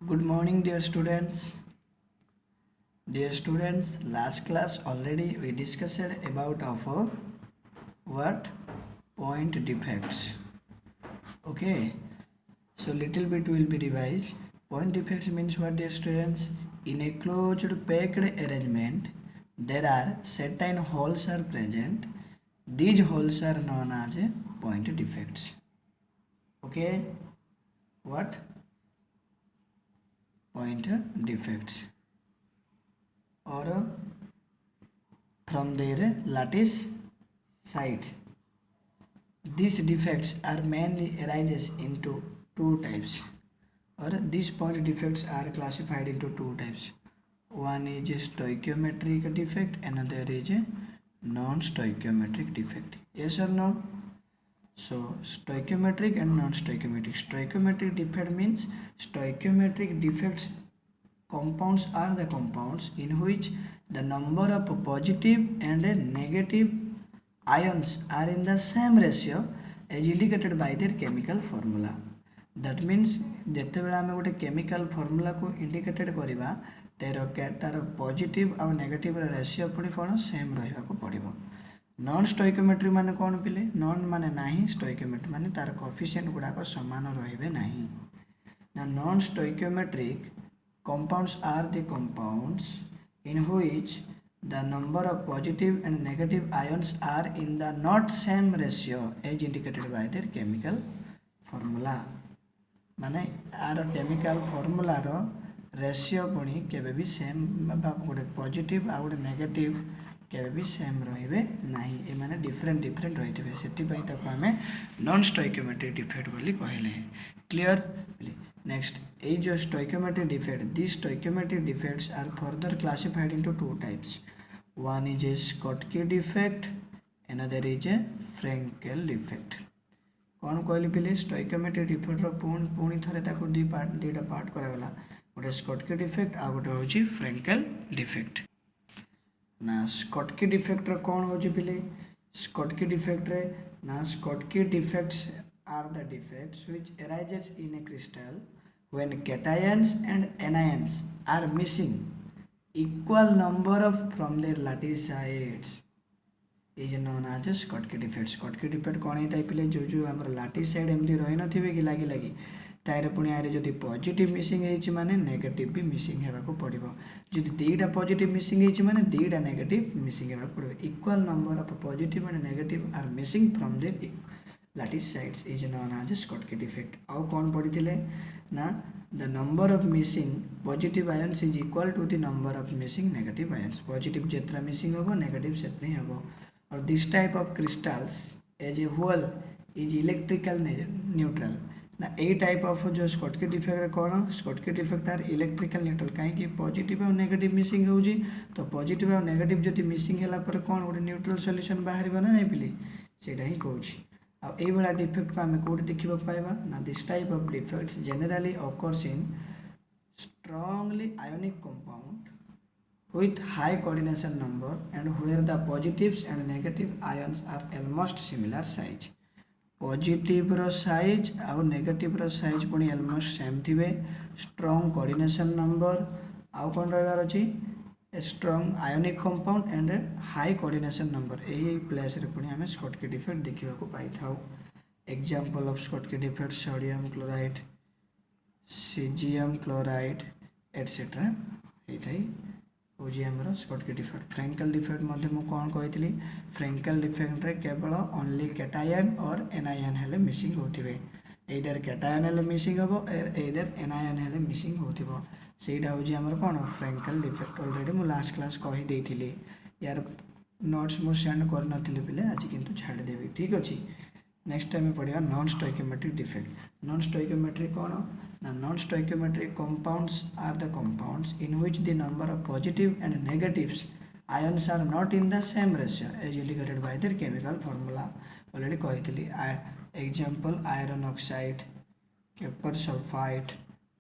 Good morning, dear students. Dear students, last class already we discussed about of what point defects. Okay, so little bit will be revised. Point defects means what, dear students? In a closed packed arrangement, there are certain holes are present. These holes are known as point defects. Okay, what? Point defects. Or from their lattice side. These defects are mainly arises into two types, or these point defects are classified into two types. One is a stoichiometric defect, another is a non-stoichiometric defect. Yes or no? So stoichiometric and non-stoichiometric. Stoichiometric defect means stoichiometric defects compounds are the compounds in which the number of positive and negative ions are in the same ratio as indicated by their chemical formula. That means ଯେତେବେଳେ ଆମେ ଗୋଟେ chemical formula को indicated କରିବା तार positive और negative ratio पुणी कौन same रहा पड़ो. नॉन स्टोइकोमेट्रिक माने कौन पिले? नॉन माने नहीं, स्टोइकोमेट्रिक माने तार कोफिशिएंट गुड़ाक सामान रहिबे नहीं. ना non stoichiometric compounds are the compounds in which the number of positive and negative ions are in the not same ratio as indicated by their chemical formula. माने आर chemical formula रो ratio पुणी केबे भी सेम गोटे positive आ गोटे negative केबे भी सेम रहिबे नाही. ए माने डिफरेंट डिफरेंट रहितबे. सेति पई ताको हमें नॉन स्टोइकोमेट्रिक डिफेक्ट बोली कहले. क्लियर? Next, ये जो stoichiometric defect, these stoichiometric defects are further classified into two types. One is a Schottky defect, another is a Frenkel defect. कौन कहली पिले? stoichiometric defect रो पुणी थरे ताको दुईटा पार्ट करागला. गोटे Schottky defect आ गोटे होची Frenkel defect. ना Schottky defect रो कौन होची पिले? Schottky defect रे ना Schottky defects are the defects which arises in a crystal when cations and anions are missing equal number of from their lattice sides is known as Schottky defect. Schottky defect कौन होता है पिले? जो जो हमर lattice side एमती रही नथिबे कि लागी लागी तारे पुणी आरे जदि पॉजिटिव मिसिंग होइछि माने नेगेटिव भी मिसिंग हेबा को पड़िबो. जदि दुईटा पॉजिटिव मिसिंग होइछि माने दुईटा नेगेटिव मिसिंग हेबा पड़िबो. Equal number of positive and negative are missing from their lattice sides is known as Schottky defect. आउ कौन पढ़ी थिले ना the number of missing positive ions is equal to the number of missing negative ions. Positive जेतरा missing होबो negative सेतने होबो. और this type of crystals as a whole is electrical neutral. ना a type of जो Schottky defect कौन? Schottky defect are electrical neutral. कहीं positive और negative missing होउची तो पॉजिटिव और नेगेटिव जति मिसिंग हैला पर कौन गोटे न्यूट्रल सॉल्यूशन बाहर बना नहीं पिली सेटा ही कहूची. अब ये वाला डिफेक्ट को आम कौट देखा पाइबा ना this type of defects generally occurs in strongly ionic compound with high coordination number and where the positives and negative ions are almost similar size. Positive रो साइज आउ नेगेटिव रो साइज पुणी almost सेम थिबे. Strong coordination number आउ कौन रहिबार अछि? Strong ionic compound and high coordination number. यही प्लेस रे पुणी आम Schottky डिफेक्ट देखा पाई था. Example of Schottky defect sodium chloride, caesium chloride etcetera होता हूँ आमर Schottky डिफेक्ट. फ्रेंकल डिफेक्ट मध्य मु कौन कही? फ्रेंकल डिफेक्ट रे केवल ओनली कैटायन और एनायन हेले मिसिंग होथिबे. एइदर कैटायन हेले मिसिंग होबो एइदर एनायन हेले मिसिंग होथिबो. सेटा हूँ आमर कौन? Frenkel defect. ऑलरेडी मु लास्ट क्लास कही देइथिली. यार नोट्स मु सेंड कर नथिली पिले आज किंतु छाड़ देबी. ठीक अछि. नेक्स्ट टाइम पढ़िया non stoichiometric defect. Non stoichiometric कौन ना? Non stoichiometric compounds are the compounds in which the number of positive and negatives ions are not in the same ratio as indicated by their chemical formula. Already कही. Example iron oxide, copper sulphide,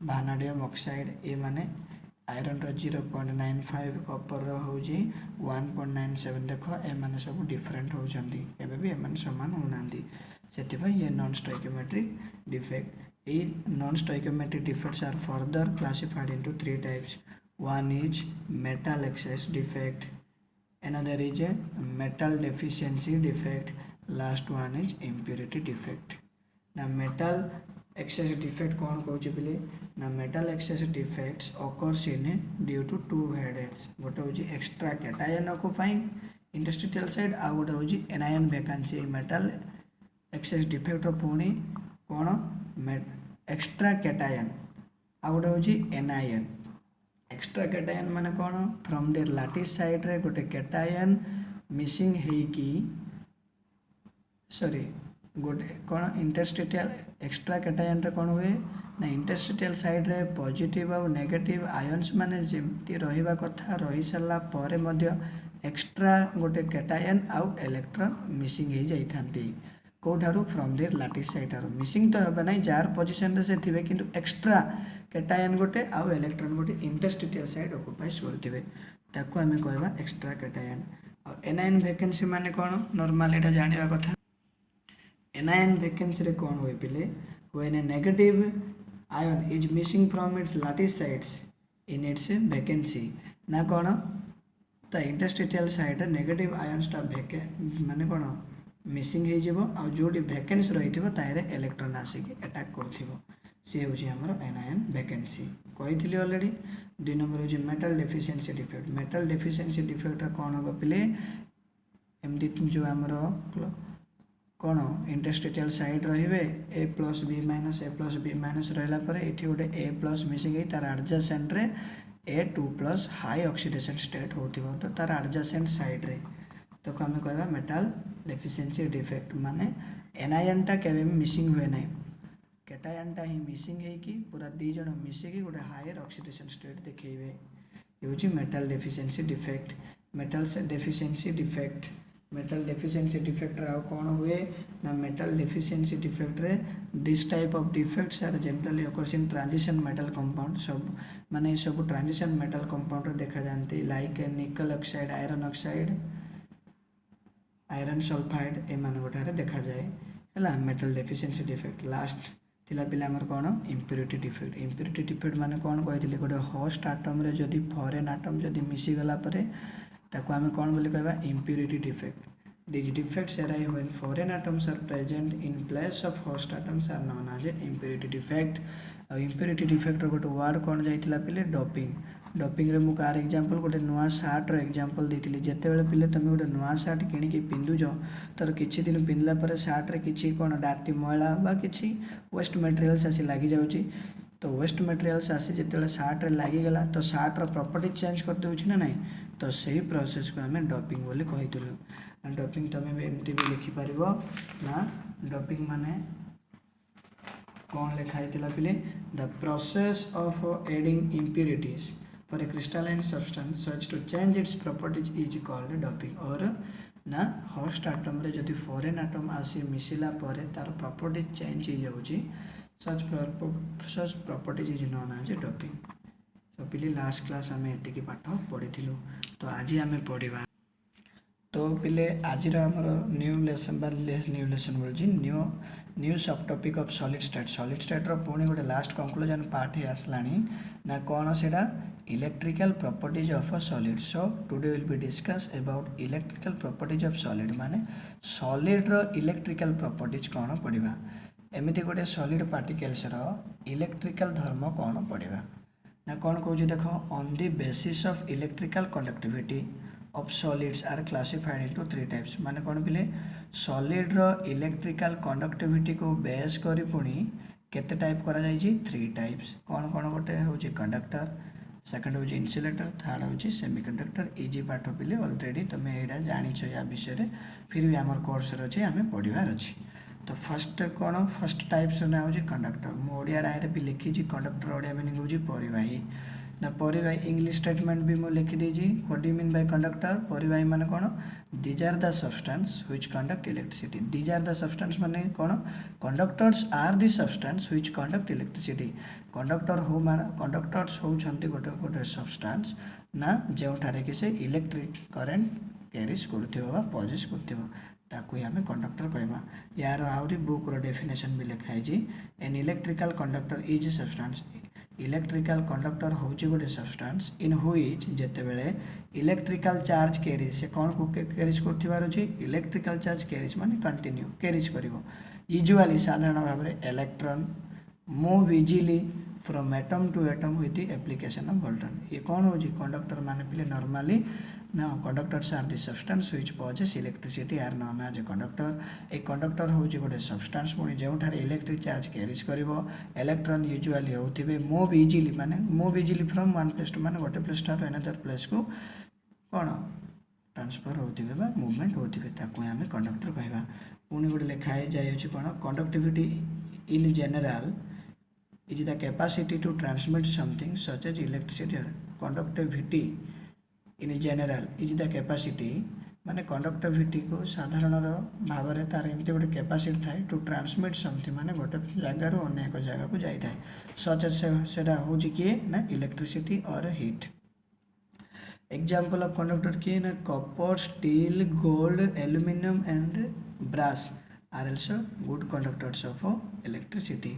vanadium oxide. ये माने iron रो 0.95, copper रो होजी 1.97. देखो ए माने सब different होचंदी. केबे भी ए माने समान होनांदी. सेति भाई ये non stoichiometric defect. Non-stoichiometric defects are further classified into 3 types. One is metal excess defect, another is a metal deficiency defect, last one is impurity defect. Now metal excess defect कौन कहूँ बोले ना metal excess defects occurs in due to two headaches. गोटे हूँ extra cation occupying interstitial side आ गोटे हूँ anion vacancy. metal excess defect पुणी कौन एक्स्ट्रा कैटायन आ गोटे हूँ एनायन. एक्स्ट्रा कैटायन माने कौन फ्रॉम देयर लैटिस साइड रे गोटे कैटायन मिसिंग हेकी सॉरी गोटे कौन इंटरस्टिशियल एक्स्ट्रा कैटायन रे कौन हुए ना इंटरस्टिशियल साइड रे पॉजिटिव और नेगेटिव आयन्स माने जेमती रहिबा कथा रही सारा पर मध्य एक्स्ट्रा गोटे कैटायन आउ इलेक्ट्रॉन मिसिंग हो जाइथांती कौठारू फ्रॉम देयर लैटिस साइड आरो मिसिंग तो हेबा नै जार पोजीशन रे से थिबे किंतु एक्स्ट्रा कैटायन गोटे आउ इलेक्ट्रॉन गोटे इंटरस्टिशियल साइड ऑक्युपाइज करथिबे ताको हमें कहबा एक्स्ट्रा कैटायन. और एनायन वैकेंसी माने कोन नॉर्मल एटा जानिबा कथा. एनायन वैकेंसी रे कोन होय पिले when A negative ion is missing from its lattice sides in its vacancy ना कोन त इंटरस्टिशियल साइड नेगेटिव आयन्स ता भेके माने कोन मिसिंग हो जोटी वैकेंस रही इलेक्ट्रॉन आसिक अटैक कर सी हूँ आमर एनायन वैकेंसी कही ऑलरेडी. 2 नंबर हूँ metal deficiency defect. Metal deficiency defect कौन हम पे एमती जो आमर कौन इंटरस्टिशियल साइड रे ए प्लस बी माइनस रहा ये गोटे ए प्लस मिसिंग तार एडजेसेंट रे A2+ हाई ऑक्सीडेशन स्टेट होतिबो तो तार एडजेसेंट साइड रे तो आम कहवा मेटल डेफिशिएंसी डिफेक्ट माने एनायन टा केबे मिसिंग हुए ना कैटायन टा ही मिसिंग है कि पूरा दी जण मिसिकी गोटे हायर ऑक्सीडेशन स्टेट देखैबे ये metal deficiency defect. Metal deficiency defect रे कौन हुए ना मेटल डेफिशिएंसी डिफेक्ट रे this type of defects are generally occurs in transition metal compound सब माने सब ट्रांजिशन मेटल कंपाउंड रे देखा जानती लाइक निकल ऑक्साइड आयरन सल्फाइड ए मान गोटारे देखा जाए है मेटल डेफिशिएंसी डिफेक्ट. लास्ट थिला पिला हमर कोन इंप्योरिटी डिफेक्ट माने कोन कहिथिले गोटे होस्ट एटम रे जदी फॉरेन एटम जदी मिसी गला परे ताको आमे कोन बोली कहबा impurity defect. These defects arise when foreign atoms are present in place of host atoms are known as impurity defect. Impurity defect गोटे वर्ड कौन जाइथिला पिले डॉपिंग रे मु कार एग्जांपल गोटे नुआ शार्ट रो एग्जांपल देथिली जेते बेले पिले तमे गोटे नुआ शार्ट किनि के पिंदुजो तर किछि दिन पिनला पर शार्ट रे किछि कोन डाटी मैला बा किछि वेस्ट मटेरियल्स आसी लागि जाउची तो वेस्ट मटेरियल्स आसी जेते शार्ट रे लागि गला तो शार्ट रो प्रॉपर्टी चेंज कर दोछि ना नहीं तो सही प्रोसेस को हमें डॉपिंग बोली कहितलु. डॉपिंग तमें भी एमती भी लिखिपार ना डॉपिंग माने कौन लिखाई पिले the process of adding impurities for a crystalline substance such to change its properties is called doping. और ना होस्ट एटम रे जदि फॉरेन एटम आसी मिसिला परे तार प्रॉपर्टी चेंज हो जाउची such properties is known as doping. तो पिले लास्ट क्लास आम एति पाठ पढ़ी तो आज आम पढ़ा तो पिले आज न्यू लेसन बोलूँ न्यू सब टॉपिक ऑफ सॉलिड स्टेट पुणी गोटे लास्ट कंक्लूजन पार्ट ही आसलानी ना कौन से electrical properties of a solid. So today will be discuss about electrical properties of solid माने सॉलिड रो इलेक्ट्रिकल प्रॉपर्टीज कौन पढ़ा एमती गोटे सॉलिड पार्टिकल्स इलेक्ट्रिकल धर्म कौन पढ़ा ना कौन कहूँ देख on the basis of electrical conductivity of solids are classified into 3 types. माने कौन पिले सॉलिड रो इलेक्ट्रिकल कंडक्टिविटी को बेस करी पुणी केते टाइप करा जाई छी 3 टाइप्स. कौन कौन गोटे हूँ कंडक्टर सेकंड हूँ इन्सुलेटर थर्ड हूँ सेमीकंडक्टर. इजी पाठ पिले ऑलरेडी तुम्हें यहाँ जानिछ या विषय फिर भी आमर कोर्स अच्छे आम पढ़ार अच्छी. तो फर्स्ट टाइप्स ना हूँ कंडक्टर मु ओडिया राय भी लिखी कंडक्टर ओडिया मीनिंग हूँ परिवाही ना परिवाही इंग्लिश स्टेटमेंट भी मुझे लिखी देजी. What do mean by conductor परिवाही माने कौन these are the substance which conduct electricity. These are the substance माने कौन conductors are the substance which conduct electricity. Conductors होउछंती गोटे गोटे सब्सटेंस ना जो ठारे कि से इलेक्ट्रिक करेंट कैरीज करथिबो बा पॉजेस करथिबो ताकू ही आम कंडक्टर कहवा। यार आहरी बुक डेफिनेशन भी लिखाई जी। An electrical conductor is substance. Electrical conductor हूँ गोटे सब्सटेंस इन व्हिच जेतेबेले इलेक्ट्रिकल चार्ज कैरीज से कौन को कैरीज कर इलेक्ट्रिकल चार्ज कैरीज माने कंटिन्यू कैरीज करिवो। यूजुअली साधारण भाव में electron move easily from atom to atom with the application of voltage. ये कौन हो कंडक्टर माने पिले नॉर्मली ना conductors are the substance which possess electricity are known as a conductor. A conductor हूँ गोटे सब्सटेंस पुणी जो इलेक्ट्रिक चार्ज कैरीज करिवो। इलेक्ट्रॉन यूजुअली होथिबे मूव इजिली माने move easily from one place to माने गोटे प्लेस टू अनदर प्लेस को कौन ट्रांसफर होथिबे बा मूवमेंट होथिबे ताकू आमे कंडक्टर कहवा। पुणी गोटे लिखाई जाय कौन conductivity in general is the capacity to transmit something such as electricity. Conductivity in general is the capacity माने कंडक्टिविटी को साधारण भाव में तार एमती गोटे कैपेसिटी थाए टू ट्रांसमिट समथिंग माने गोटे जगार अन्य एक जगह को जाए सच सेटा हूँ किए ना इलेक्ट्रिसिटी और हीट। एग्जांपल ऑफ कंडक्टर किए ना copper steel gold aluminium and brass are also good conductors of electricity.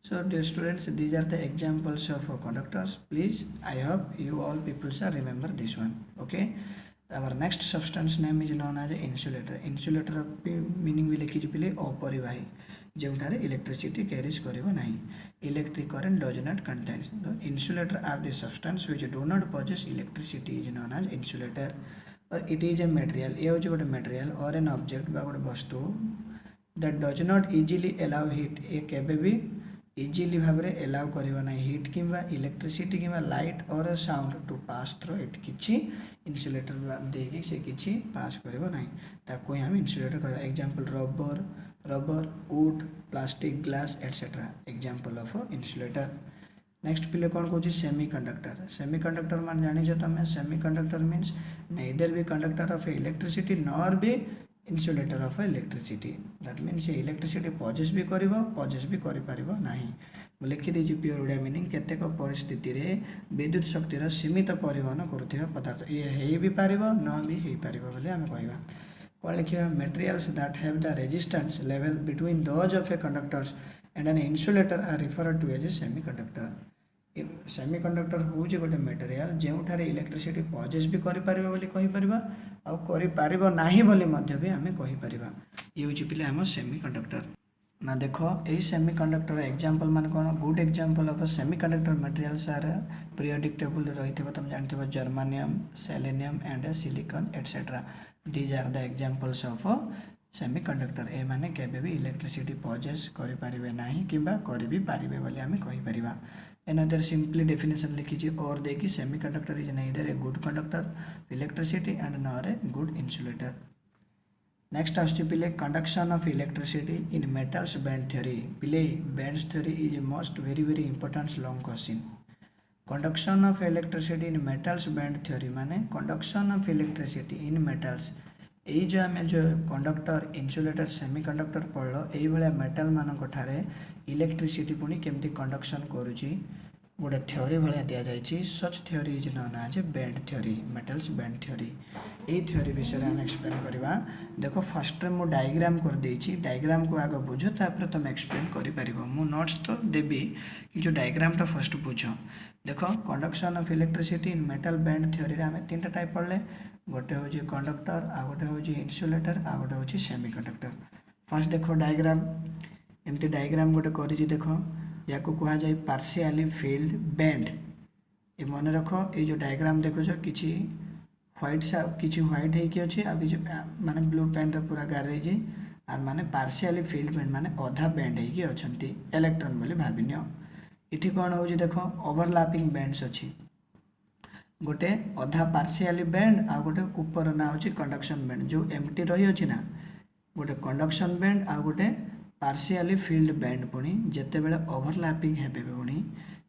So dear students, these are the examples of conductors. Please, I hope you all people shall remember this one. Okay, our next substance name is known as insulator. Insulator meaning भी लिखी पिले अपरिवाही जोठारे electricity carries करिवो नाही। Electric current does not contain. Insulator are the substance which do not possess electricity is known as insulator. और it is a material ये हूँ गोटे material और एन ऑब्जेक्ट बा गोटे वस्तु that does not easily allow heat ये केबे भी इजिली भाव में एलाउ करना हीट किंवा इलेक्ट्रिसिटी किंवा लाइट और sound to pass through it किछि इन्सुलेटर देकी से किछि पास करबो नाही ताको हम इन्सुलेटर कहबा। Example rubber wood plastic glass et cetera example of insulator. Next पिले कौन कहूँ सेमीकंडक्टर। सेमीकंडक्टर मान जानी तुम semiconductor means neither be conductor of electricity nor be insulator of electricity. That means electricity possess भी करिवो पॉजेस भी करि परिवो नाही। लिखि देछि प्योर ओडिया मीनिंग केतेक परिस्थिति रे विद्युत शक्तिर सीमित परिवहन करुथिबा पदार्थ ये हेई भी पारिबो न भी हेई पारिबो बोले हम कहबा। कौन लिखिबा materials that have the resistance level between those of a conductors and an insulator are referred to as a semiconductor. Semiconductor हूँ गोटे मटेरियल जो इलेक्ट्रिसिटी पॉजेस भी करें नहीं बोली भी आम कहीपर। ये हूँ पिले आम सेमीकंडक्टर ना। देख यही सेमीकंडक्टर एग्जांपल मान कौन good example of semiconductor materials are periodic table रही तुम जानते germanium selenium and silicon etcetera. These are the examples of semiconductor. ए माने केबे भी इलेक्ट्रिसिटी पॉजेस करि परिबे नाही किबा करि भी पारिबे बोली आमे कहि परिबा। एनदर सिंपली डेफिनेशन लिखी और देखी semiconductor is neither a good conductor electricity and nor a good insulator. Next आसुची पिले conduction of electricity in metals band theory. पिले bands theory is most very important long question. Conduction of electricity in metals band theory माने conduction of electricity in metals यही जो आम जो conductor insulator semiconductor पढ़ल यही मेटाल मानक ठारे इलेक्ट्रिसिटी पुणी केमती कंडक्शन करुच्ची गोटे थ्योरी भाया दि जाए। Such theory is known as a band theory metals band theory. यही थ्योरी विषय आम एक्सप्लेन करवा। देख फास्ट मु डायग्राम कर देछि डायग्राम को आग बुझ तापर तुम एक्सप्लेन कर मु नोट्स तो देवी कि जो डायग्राम टा फर्स्ट बुझ। देख conduction of electricity in metal band theory आम तीन टाइप पढ़ले गोटे हूँ कंडक्टर आ गोटे हूँ इन्सुलेटर आ गोटे हूँ सेमीकंडक्टर। फर्स्ट देख डायग्राम एमती डायग्राम गोटे कर देख या कह जाए पार्शियली फील्ड बैंड। ये मन रख ये जो डायग्राम देखो किसी व्हाइट है कि अच्छे आ कि माने ब्लू पेन पूरा गारे आर माने पार्शियली फील्ड बैंड माने अधा बैंड है अच्छा इलेक्ट्रॉन बोली भाविन। इटी कौन हो देख ओवरलैपिंग बैंड्स अच्छी गोटे अधा पार्शियली बैंड आ गोटे ऊपर ना हो कंडक्शन बैंड जो एमटी रही अच्छी ना गोटे कंडक्शन बैंड आ गोटे पार्शियली फील्ड बैंड पुणी जिते बड़े ओवरलैपिंग हे पुणी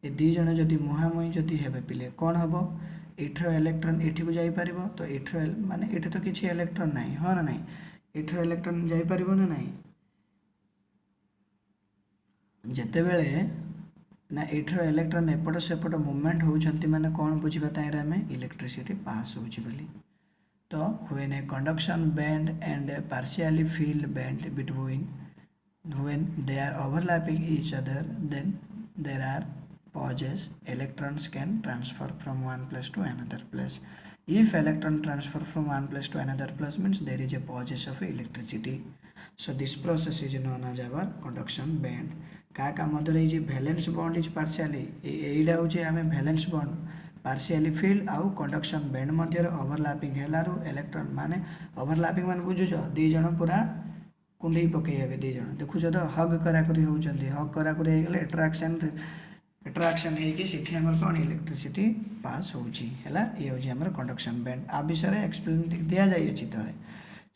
ये दीज जदि मुहांमुही जदि हे पिले कौन हम इठर इलेक्ट्रॉन इठी को जापर तो इठर माने इठ तो किसी इलेक्ट्रॉन ना हाँ ना इठर इलेक्ट्रॉन जापर ना ना जिते बड़े ना इठर इलेक्ट्रॉन एपट सेपट मूवमेंट होती माने कौन बुझा तार आम इलेक्ट्रिसिटी पास होची बोली। तो when a conduction band and a partially filled band between, when they are overlapping each other, then there are pauses. Electrons can transfer from one place to another place. If electron transfer from one place to another place means there is a pauses of electricity. So this process is known as our conduction band. क्या मध्य ये valence bond is partially यहीटा हूँ आम valence bond partially filled आउ conduction band मध्य overlapping Hellaro electron माने overlapping मान बुझुछ दी जण पूरा कुंडई पकईबे दी जण देखुछ तो हग कराकरी होउचंदी हग कराकरी हो गले अट्राक्शन होगी सेठी हमर कोन इलेक्ट्रिसिटी पास होउची हैला ये होजी हमर कंडक्शन बैंड आ विषय एक्सप्लेन दिया जाय अछि तळे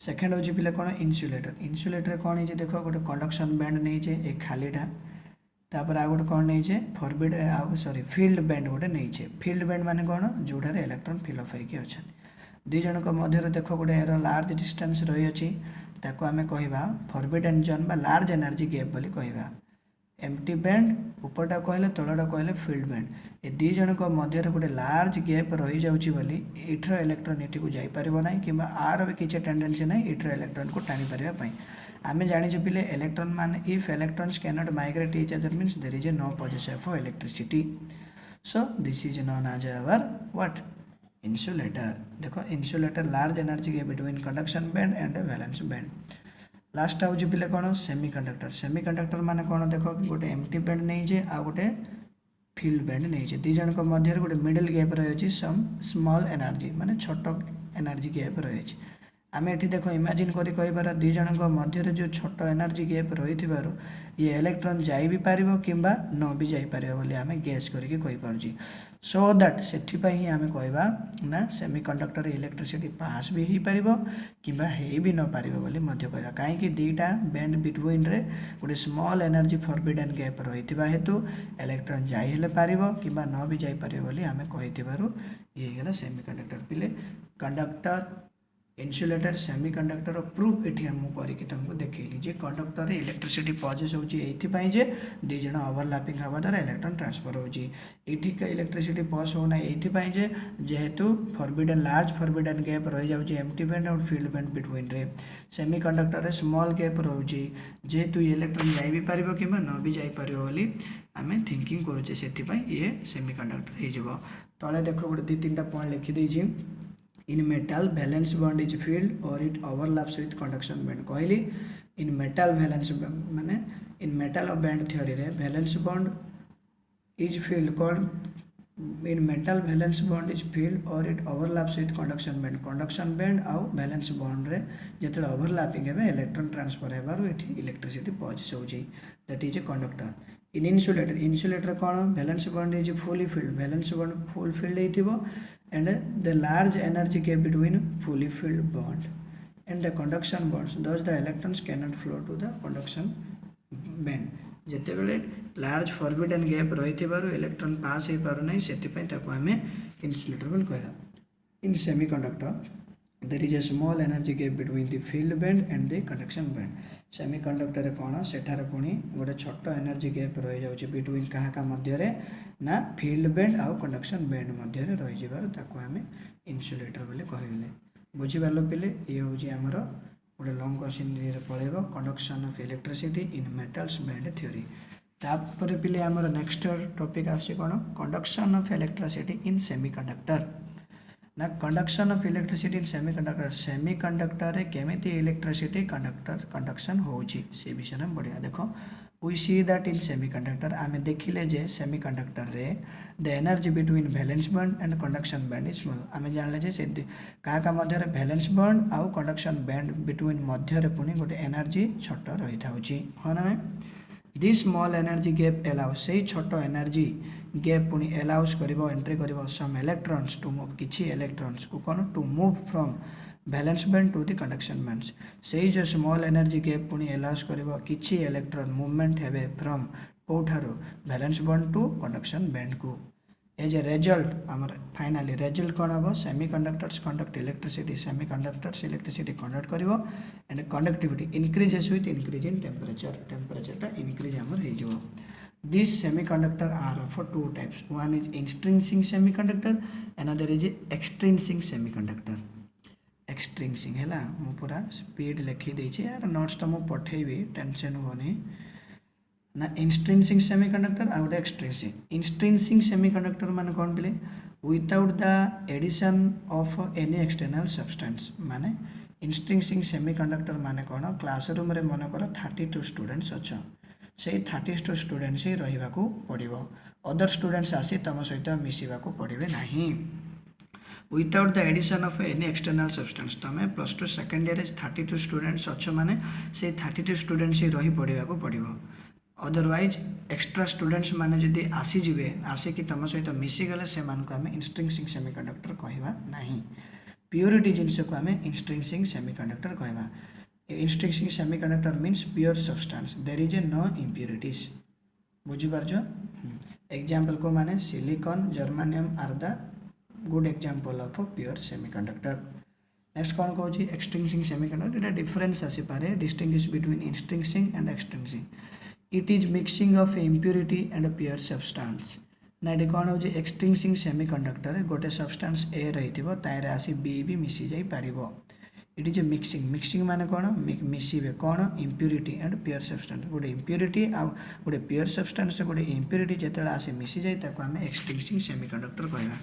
सेकंड होजी पिले कोन इन्सुलेटर कोन जे देखो गोटे कंडक्शन बैंड नै जे एक खालीटा तापर आ गोटे कोन नै जे फॉरवर्ड फील्ड बैंड गोटे नै जे फील्ड बैंड माने कोन जोठारे इलेक्ट्रॉन फिल अप होइके अछन दी जण को मध्य देखो गोटे एरो लार्ज डिस्टेंस रही अछि ताको आमे कहिबा फॉरवर्ड जोन बा लार्ज एनर्जी गैप बोली कहिबा एम्प्टी बैंड ऊपरटा कहले तलटा कहले फील्ड बैंड ए दी जण को मध्य गोटे लार्ज गैप रही जाउची बोली एठर इलेक्ट्रॉन एटी को जाई परिबो नै किबा आर भी किछ टेंडेंसी नै एठर इलेक्ट्रॉन को टाणी परिबा पई आमे जानि जे पिले इलेक्ट्रॉन माने if electrons can not migrate each other means there is a no possession of electricity so this is known as our what insulator देखो insulator large energy gap between conduction band and valence band last आउज पिले कौन semiconductor माने कौन देखो गोटे empty band नहीं जे आ गोटे फील्ड बैंड नहीं जे दी जन को मध्य गोटे मिडिल गैप रही सम स्मॉल एनर्जी माने छोट एनर्जी गैप रही आम एठी देखो इमेजिन करी कहिबार दी जन को मध्य जो छोट एनर्जी गैप रही ये इलेक्ट्रॉन जाई भी पारिबो किंबा न भी जाई पारिबो बोली आमे गेस करके कहि पारजी सो दैट सेठी पई ही आमे कहबा ना सेमीकंडक्टर इलेक्ट्रिसिटी पास भी ही पारिबो किंबा हे भी न पारिबो बोली मध्य कहबा काहे कि दीटा बैंड बिटवीन रे गोटे स्मॉल एनर्जी फॉरबिडन गैप रहितबा हेतु इलेक्ट्रॉन जाई हेले पारिबो किंबा न भी जाई पारिबो बोली आमे कहितिबारु ये गेला सेमीकंडक्टर पिले कंडक्टर इन्सुलेटर सेमीकंडक्टर प्रूफ एठी हम करके तुमको देखैली जे कंडक्टर इलेक्ट्रिसिटी पॉजेस होची एथि जे दी जण ओवरलैपिंग हवा द्वारा इलेक्ट्रॉन ट्रांसफर होची एठी का इलेक्ट्रिसिटी पास होना एथि जे जेहेतु फॉरबिडन लार्ज फॉरबिडन गैप रहि जाउची एम्प्टी बैंड और फील्ड बैंड बिटवीन रे सेमीकंडक्टर रे स्मॉल गैप रहउची जेहेतु इलेक्ट्रॉन जाई भी पारिबो किबा न भी जाई पारिबो बोली आमे थिंकिंग करूचे सेथि ये सेमीकंडक्टर हे जबो तळे देखो गोटे दी तीनटा पॉइंट लिखि देछि in metal valence bond is filled or it overlaps with conduction band कहली in metal valence माने in metal of band theory रे valence bond is filled called in metal valence bond is filled or it overlaps with conduction band आउ valence bond रे जेतले overlapping हेबे electron transfer हेबारु एठी electricity pause होउची that is a conductor in insulator cone valence bond is fully filled valence bond full filled हेतिबो and the large energy gap between fully filled bond and the conduction bonds thus the electrons cannot flow to the conduction band जेते बेले large forbidden gap रहिथिबारु electron पास हे पारु नै सेति पय ताको हमें insulator बोल कहला इन semiconductor there is a small energy gap between the field band and the conduction band semiconductor रे कोन सेठार पुनी गोटे छोट एनर्जी गैप रहि जाउची बिटवीन काहा का मध्य रे ना फील्ड बैंड आउ कंडक्शन बैंड मध्य रे रहि जिबार ताको हमें इंसुलेटर बोले कहले बुझी बालो पिले ये होजी हमरो गोटे लॉन्ग क्वेश्चन रे पळेबो conduction of electricity in metals band theory तापर पिले हमरो नेक्स्ट टॉपिक आसी कोन conduction of electricity in semiconductor ना conduction of electricity in semiconductor रे केमिति इलेक्ट्रिसिटी कंडक्शन होउची से विषय में बढ़िया देखो we see that in semiconductor आमे देखिले जे सेमीकंडक्टर रे the energy between valence bond and conduction band is small आमे जानले जे से का मध्य रे वैलेंस बॉन्ड आउ कंडक्शन बैंड बिटवीन मध्य रे पुनी गोटे एनर्जी छोट रही थाउची हो ना this small energy gap allows से छोट एनर्जी गैप पुनी अलाउस करिवो एंट्री करिवो सम इलेक्ट्रॉन्स टू मूव किछि इलेक्ट्रॉन्स को कोन to move from valence band to the conduction bands से जो स्मॉल एनर्जी गैप पुनी अलाउस करिवो किछि इलेक्ट्रॉन मूवमेंट हेबे फ्रॉम कोठारो valence bond to conduction band को एज ए रिजल्ट आमर फाइनली रिजल्ट कोन हबो semiconductors conduct electricity semiconductors electricity conduct करिवो and conductivity increases with increase in temperature टा इंक्रीज आमर हे जबो These semiconductor are of two types. One is intrinsic semiconductor, another is extrinsic semiconductor. एक्सट्रिंसिंग है मु पूरा स्पीड लिखी देछि यार नोट्स तो मु पठेबी टेंशन होनी ना इंस्ट्रिंसिंग सेमीकंडक्टर आ गोटे एक्सट्रिंसिंग इंस्ट्रिंसिंग सेमीकंडक्टर माने कौन पिले without the addition of any external substance माने इंस्ट्रिंसिंग सेमीकंडक्टर माने कौन क्लासरूम रे मन कर 32 स्टूडेंट्स अच्छा से 32 स्टूडेंट्स ही रहिबा को पड़िबो अदर स्टूडेंट्स आसी तम सहित मिसिबा को पड़िबे नाही without the addition of any external substance तमें plus two second year 32 students अच्छे माने से 32 स्टूडेंट्स ही रही पड़िबा को पड़िबो अदरवाइज एक्स्ट्रा स्टूडेंट्स माने जदि आसीजे आसिकी तुम सहित मिसीगले से आम इंस्ट्रिंसिंग सेमीकंडक्टर कहवा नहीं प्योरिटी जिनस को आम इंस्ट्रिंसिंग सेमीकंडक्टर कहवा intrinsic semiconductor means pure substance there is a no impurities बुझीपारछ एग्जांपल को माने silicon germanium are the good example of pure semiconductor next कौन कहूँ एक्सट्रिंसिंग सेमीकंडक्टर ये डिफरेंस आसी पारे distinguish between intrinsic and extrinsic it is mixing of impurity and pure substance ना ये कौन हो एक्सट्रिंसिंग सेमीकंडक्टर गोटे सब्सटेंस ए रही तारे आसी बी भी मिसी जाई पारिबो इट इज ए मिक्सिंग माने कौन मिसिबे कौन इम्प्योरिटी एंड प्योर सब्सटेंस गोटे इम्प्योरिटी आ गोटे प्योर सब्सटेंस गोटे इम्प्योरिटी जिते आसे मिसी जाए ताको आम एक्सट्रिंसिंग सेमीकंडक्टर कहवा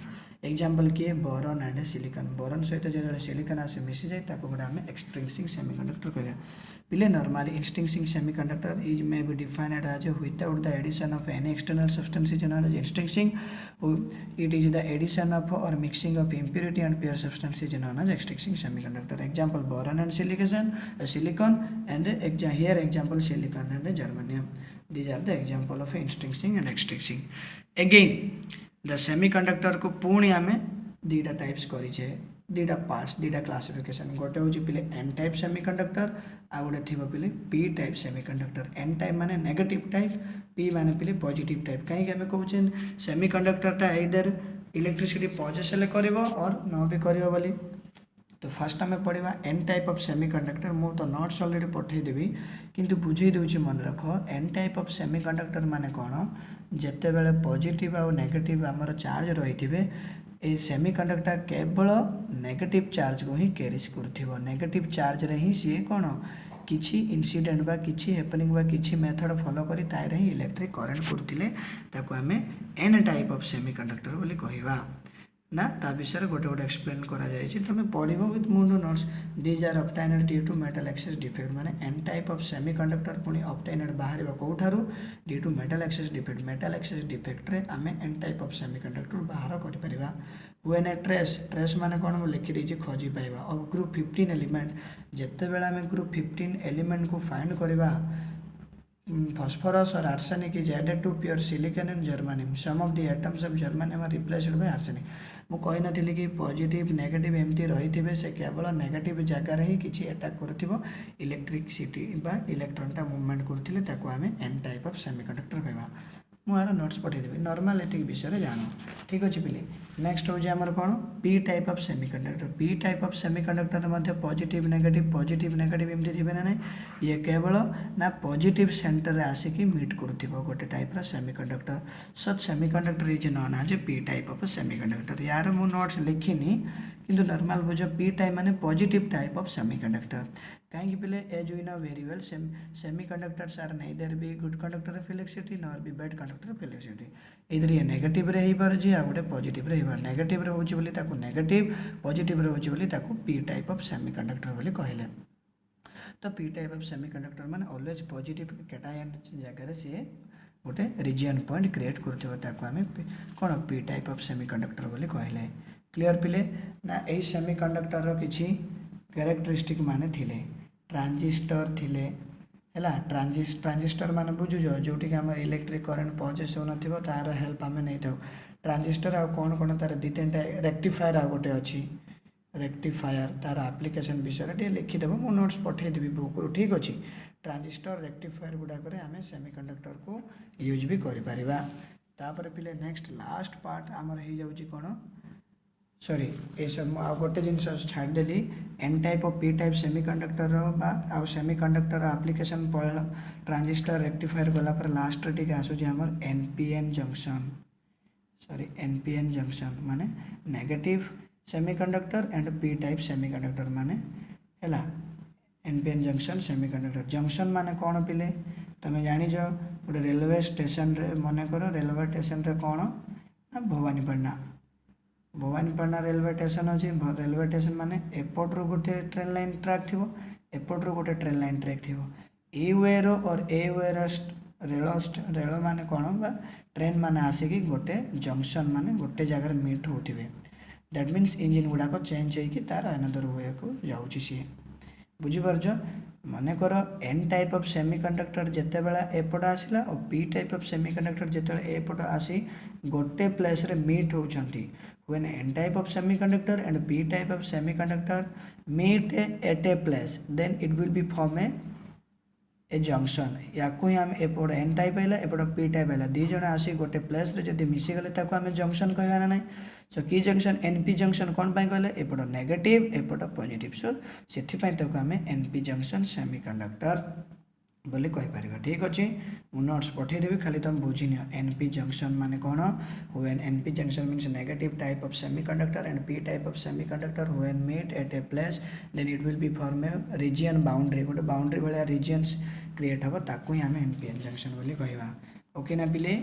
एग्जांपल किए बोरन एंड सिलिकॉन बोरन सहित जो सिलिकॉन आसे मिसी जाए ताको गोटे आम एक्सट्रिंसिंग सेमीकंडक्टर कहवा पिले normally intrinsic semiconductor is may be defined as without the addition of any external substance is known as intrinsic it is the addition of or mixing of impurity and pure substance is known as extrinsic semiconductor example boron and silicon and here example silicon and germanium these are the example of इंस्ट्रिंसिंग and एक्सट्रिंसिंग again the semiconductor को पुणी आम दीटा types करिछे दीटा parts दीटा classification गोटे हूँ पिले N type semiconductor आ गोटे थी पिले P type semiconductor N type माने नेगेटिव टाइप पी माने पिले पॉजिटिव टाइप कहीं आम कहूँ सेमीकंडक्टरटा इधर इलेक्ट्रिसिटी पजेस करिवो और न भी करिवो बोली तो फास्ट आम पढ़ा एन टाइप ऑफ सेमीकंडक्टर मु तो नोट्स ऑलरेडी पठेदेवी किंतु बुझे दूची मन रख एन टाइप ऑफ सेमीकंडक्टर माने कौन जिते बेले पॉजिटिव आ नेगेटिव आमर चार्ज रही ए सेमीकंडक्टर केवल नेगेटिव चार्ज को ही कैरीज कर नेगेटिव चार्ज रे ही सी कौन किसी इनसीडेंट बा किसी हैपनिंग बा किसी मेथड फॉलो करी तारे ही इलेक्ट्रिक करंट करथिले ताको आमे एन टाइप ऑफ सेमीकंडक्टर बोली कहवा ना ता विषय गोटे गोटे एक्सप्लेन करा जायछि तुम पढ़िबो विथ मुंडो notes these are obtained due to metal excess defect माने एन टाइप ऑफ सेमीकंडक्टर पुणी ऑब्टेन्ड बाहर कोठारु due to metal excess defect रे आमे एन टाइप ऑफ सेमीकंडक्टर बाहर करि परिबा व्हेन ए ट्रेस माने कोन मु लिखि देछि खोजी पाइबा अब ग्रुप 15 एलिमेंट जत्ते बेला आमे ग्रुप 15 एलिमेंट को फाइंड करबा phosphorus or arsenic is added to pure silicon and germanium. Some of the atoms of germanium are replaced by arsenic. मु कही नथिली कि पॉजिटिव नेगेटिव एमती रही से केवल नेगेटिव जगार ही किसी अटैक कर इलेक्ट्रिसिटी बा इलेक्ट्रॉनटा मूवमेंट करथिले ताको आमे एन टाइप ऑफ सेमीकंडक्टर कहवा मुझे नोट्स पठेदेवी नॉर्मल एति विषय जान ठीक अच्छे पिले नेक्स्ट हूँ आमर कौन P type of semiconductor P type of semiconductor Madhya positive negative एमती थे ना ये केवल ना पॉजिटिव सेंटर आसिकी मीट कर गोटे type semiconductor such semiconductor is known as P type of semiconductor यार मु नोट्स लिखिनी किंतु नॉर्मल बुझ पी टाइप माने पॉजिटिव टाइप ऑफ सेमीकंडक्टर कहीं पिले as we know very well semiconductors are neither be good conductor of electricity nor be bad conductor of electricity इधर ये नेगेटिव रे पारे आ गोटे पॉजिटिव रे नेगेटिव रे होची बोली ताको नेगेटिव पॉजिटिव रे होची बोली ताको पी टाइप ऑफ सेमीकंडक्टर बोली कहले तो पी टाइप ऑफ सेमीकंडक्टर माने ऑलवेज पॉजिटिव कैटायन जगह सी गोटे रीजन पॉइंट क्रिएट करथिबो ताको आमे कोन पी टाइप ऑफ सेमीकंडक्टर बोली कहले क्लियर पिले ना एई सेमीकंडक्टर रो किछि कैरेक्टरिस्टिक माने थिले ट्रांजिस्टर थिले हैला ट्रांजिस्टर माने बुझु जोटी के हम इलेक्ट्रिक करंट पहुंचे हो नथिबो तार हेल्प आमे नै थाउ ट्रांजिस्टर आ कोन तार दी तीनटा रेक्टिफायर आ गोटे अछि रेक्टिफायर तार एप्लिकेशन विषय रे लिखि देबो मो नोट्स पठे देबी बुक ठीक अछि ट्रांजिस्टर रेक्टिफायर गुडा करे आमे सेमीकंडक्टर को यूज भी करि परिबा तापर पिले नेक्स्ट लास्ट पार्ट हमर हे जाउची कोन सॉरी ये सब आ गोटे जिनस छाड़देली N type of P type semiconductor आ सेमीकंडक्टर एप्लिकेशन पढ़ ट्रांजिस्टर रेक्टिफायर गला पर लास्ट टी आसूची हमर NPN junction sorry NPN junction माने negative semiconductor and P type semiconductor माने हैला एनपीएन जंक्शन सेमीकंडक्टर जंक्शन माने कौन पिले तुम जानी गोटे रेलवे स्टेशन रे मन कर रेलवे स्टेशन रे कौन ना भवानीपाटना रेलवे स्टेशन अच्छे रेलवे स्टेशन माने एपट्रु गोटे ट्रेन लाइन ट्रैक थी एपट्रु गोटे ट्रेन लाइन ट्रैक थी ए वेर और ए वेर रेल माने कौन बा ट्रेन माने आसिकी गोटे जंक्शन माने गोटे जगह मीट होते दैट मीन्स इंजिन गुड़ाक चेंज होगी तार अनदर वे को जाऊँगी सी बुझीपार मनकर एन टाइप ऑफ सेमीकंडक्टर जिते बेला एपट आसला और पी टाइप ऑफ सेमीकंडक्टर जिते एपट आसी गोटे प्लेस रे मीट होती when N type of semiconductor and P type of semiconductor meet at a place then it will be form a junction या आम एपट एन टाइप है एपट पी टाइप है दी जन आसी गोटे प्लेस रे जब मिसीगले आम जंक्शन कहवा ना सो की जंक्शन एनपी जंक्शन कौन पाई कहले एपट नेगेटिव एपट पॉजिटिव सो से आम एनपी जंक्शन सेमीकंडक्टर बोली कहीपर ठीक अच्छे मु नोट्स पठेदेवी खाली तुम बुझी एनपी जंक्शन माने कौन when NP junction means negative type of semiconductor and P type of semiconductor when meet at a place then it will be form a region boundary गोटे बाउंड्री भाया रीजन्स क्रिएट हम ताकू ही आम NPN junction बोली कहवा okay ना पिले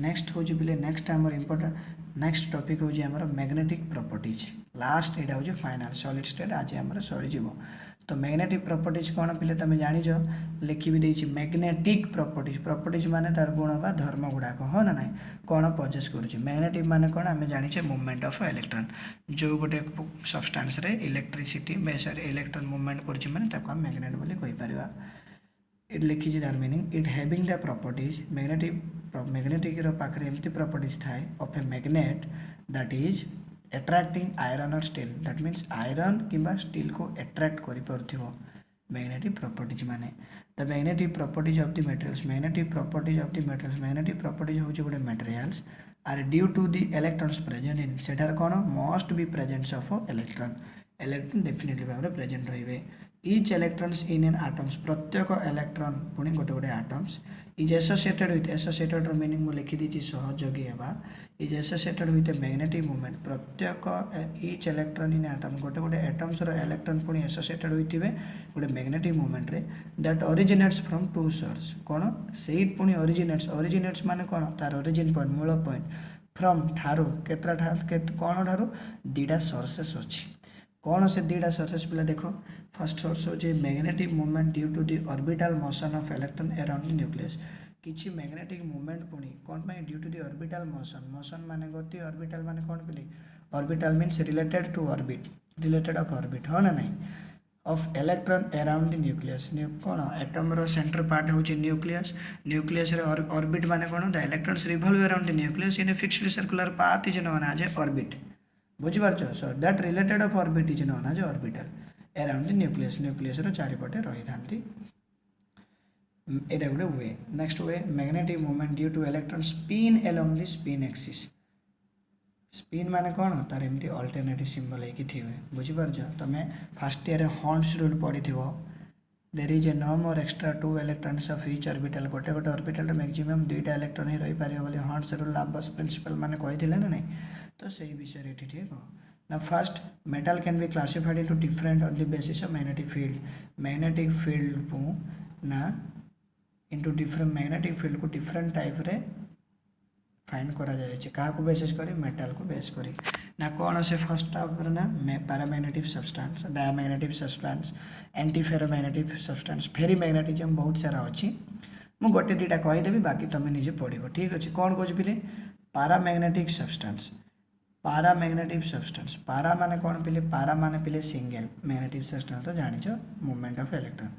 next हूँ पिले नेक्स्ट आमर इंपोर्टेंट नेक्स्ट टॉपिक हूँ आमर मैग्नेटिक प्रॉपर्टीज लास्ट यहाँ हूँ फाइनल सॉलिड स्टेट आज आमर सरीज तो मैग्नेटिक प्रॉपर्टीज कौन पिले तुम जानिछ लिखी भी देछि मैग्नेटिक प्रॉपर्टीज माने तार गुण बा धर्म गुड़ाक हाँ ना ना कौन पजेस करुच्चे मैग्नेटिक माने कौन आम जानिछे मूवमेंट ऑफ इलेक्ट्रॉन जो गोटे सब्सटेंस रे इलेक्ट्रिसिटी बेसरे इलेक्ट्रॉन मूवमेंट करुच्चे माने ताको हम मैग्नेट बोली कहि परिबा इट लिखी तार meaning it having the properties magnetic पाखे एमती प्रॉपर्टीज थाए of a magnet that is attracting iron or steel that means iron किंबा स्टील को एट्रैक्ट कर मैग्नेटिक प्रॉपर्टीज माने the magnetic properties of the materials magnetic properties हूँ गोटे materials are due to the electrons present in सेठार कौन must be presence of electron definitely भाव में प्रेजेंट रहिबे each electrons in an atoms प्रत्येक इलेक्ट्रॉन पुणी गोटे गोटे atoms is associated with associated meaning मुझे लिखी दी सहयोगी है is associated with a magnetic movement प्रत्येक इच इलेक्ट्रॉन इन आटम गोटे गोटे एटम्स इलेक्ट्रॉन पुणी एसोसिएटेड होते गोटे मैग्नेटिक मूवमेंट रे that originates from two source कौन से पुणी ओरिजिनेट्स माने कौन तार ओरिजिन पॉइंट मूल पॉइंट फ्रॉम ठारू कौन ठारू दीटा सोर्सेस अच्छी कौन से दीटा सोर्सेस पिला देखो फर्स्ट सोर्स हो magnetic movement due to the orbital motion of electron around the nucleus किछि मैग्नेटिक मूवमेंट पुणी कौन पाई due to the orbital motion माने गति ऑर्बिटल माने कौन पिले orbital means related to orbit related of orbit हाँ ना नहीं of electron around the nucleus कौन एटम रो सेंटर पार्ट हूँ न्यूक्लियस रे ऑर्बिट माने कौन the electrons revolve around the nucleus in A fixed circular path is known as a orbit बुझीपार so that related of orbit is known as orbital around the nucleus चारिपटे रही था एटा गोटे way next way magnetic movement due to electron spin along the spin axis spin माने कौन तार एमती अल्टरनेटिव सिंबल होगी थे बुझीपार तुम फर्स्ट ईयर हॉर्न्स रूल पढ़ी there is a no more extra 2 electrons of each orbital गोटे गोटे ऑर्बिटल मैक्सिमम 2टा इलेक्ट्रॉन ही रही पारे बोली हॉर्न्स रूल लाबस प्रिंसिपल माने कही ना नहीं तो सही विषय ये ठीक ना first metal can be classified into different on the basis of magnetic field को ना इनटू डिफरेंट मैग्नेटिक फील्ड को डिफरेंट टाइप रे फाइंड करा जाए क्या बेसिस करी मेटल को बेस करी ना कौन से फर्स्ट टाइप ना paramagnetic substance diamagnetic substance anti ferromagnetic substance ferrimagnetism बहुत सारा अच्छी मुझे गोटे दुटा कहीदेवी बाकी तुम निजे पढ़ो ठीक अच्छे कौन कौन पिले पैरामैग्नेटिक सब्सटेंस पारा माने कौन पिले पारा माने पिले सिंगल मैग्नेटिक सब्सटेंस तो जानिछ movement of electron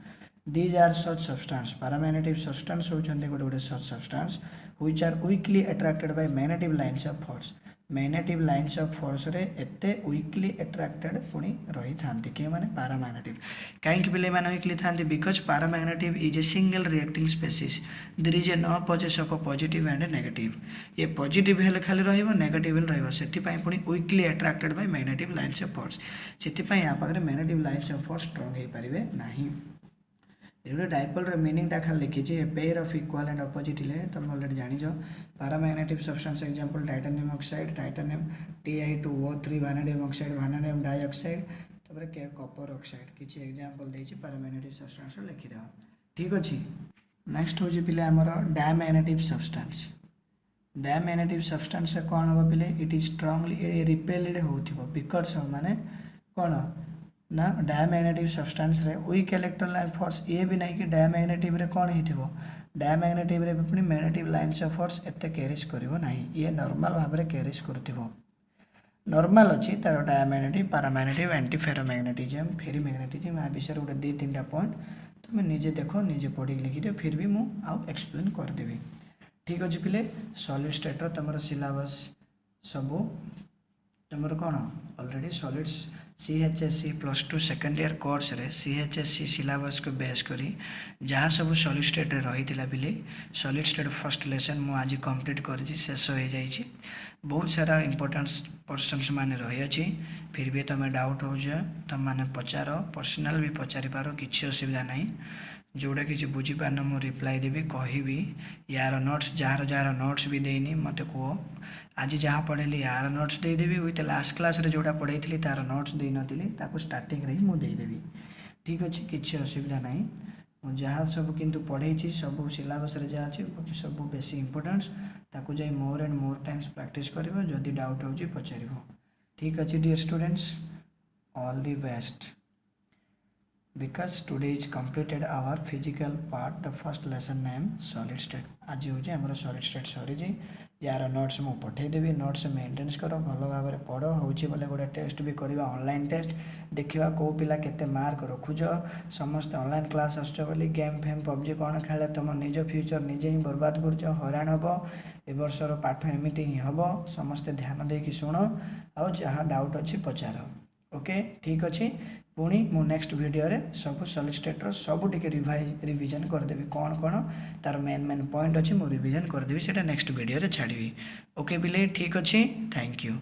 these are such substance paramagnetic substance होचंदे गोटे गोटे such substance which are weakly attracted by magnetic lines of force रे एते वीकली अट्रैक्टेड पुणी रही था किए माने पैरामैग्नेटिक कहीं पिले माने वीकली था because paramagnetic is a single reacting species there is a no possess of positive and negative ये पॉजिटिव हेले खाली रहिबो नेगेटिव हेले रहिबो सेति पई पुणी weakly attracted by magnetic lines of force सेति पई या पाखरे magnetic lines of force strong हे परिबे नाही ये डाइपोल मीनिंगटा खाली लिखी a pair of equal and opposite ले तुम ऑलरेडी जानिछ paramagnetic substance example titanium oxide titanium Ti2O3 vanadium oxide vanadium dioxide तापर के कॉपर ऑक्साइड किछि एग्जांपल देछि पैरामैग्नेटिक सब्सटेंस लिखि दो ठीक अछि। नेक्स्ट होछि पिले हमर डायमैग्नेटिक सब्सटेंस डायमैग्नेटिक सब्सटेंस कौन हम पिले इट इज स्ट्रांगली रिपेल्ड होथिबो बिकॉज माने कौन ना डायमैग्नेटिक सब्सटेंस रे वीक इलेक्ट्रोलाइन फोर्स ये भी नहीं कि डायमैग्नेटिव रे कौन हिथिबो डायमैग्नेटिव रे पुनी मैग्नेटिक लाइन्स ऑफ फोर्स एते कैरीज करिवो नहीं ये नॉर्मल भाव रे कैरीज करथिबो नॉर्मल अछि तार डायमैग्नेटिव पैरामैग्नेटिव एंटी फेरोमैग्नेटिज्म फेरीमैग्नेटिज्म आ विषय रे 2-3टा पॉइंट तुम निजे देखो निजे पढ़ी लिखि दे फिर भी मु आउ एक्सप्लेन कर देबी ठीक अछि पिले सॉलिड स्टेट रो तमरो सिलेबस सबो तमरो कोन already solids CHSC +2 second year course रे CHSC सिलेबस को बेस करी जहाँ सब सॉलिड स्टेट रही पिले सॉलिड स्टेट फर्स्ट लेसन मु आज कंप्लीट कर शेष हो जाइए बहुत सारा इंपोर्टेंट पर्सन्स माने रही अछि फिर भी तुम डाउट हो तुम मैंने पचार पर्सनाल भी पचारि पार किसी असुविधा नहीं जोड़ा कि बुझीपार मु रिप्लाई देवी कहबी यार नोट्स जार जार नोट्स भी देनी मत कह आज जहाँ पढ़ेली यार नोट्स देदेवी विथ लास्ट क्लास रे जोड़ा पढ़ाई तार नोट्स दे नी स्टार्टिंग रे मुझे देदेवी ठीक अच्छे किसी असुविधा नहीं जहाँ सब किंतु पढ़े सब सिलेबस रे जहाँ अच्छी सब बेसी इंपोर्टेंस ताकू जाई more and more times practice करिवो जदि डाउट हो पचारिवो ठीक अच्छे dear students all the best because today is completed our physical part the first lesson name solid state आज हो हमर solid state सरी जी यार नोट्स मु पठे देबी नोट्स मेंटेनेंस करो भलो भाव में पढ़ो होची बोले गोटे टेस्ट भी करवा ऑनलाइन टेस्ट देखिवा को पिला केते मार्क रखुज समस्त ऑनलाइन क्लास आसछ बोली गेम फेम पबजी कौन खेले तुम निज फ्यूचर निजे ही बर्बाद करछ हैरान हबो ए वर्षर पाठ एमिति ही हबो समस्त ध्यान देकी सुनो आ जहाँ डाउट अछि पचारो ओके ठीक अच्छे पुणी मु नेक्स्ट वीडियो रे सब सॉलिड स्टेट रो सब टिके रिवीजन कर देबी कौन कौन तार मेन पॉइंट अच्छी मु रिवीजन कर देबी सेटा नेक्स्ट वीडियो रे छाड़बी ओके बिले ठीक अच्छे थैंक यू।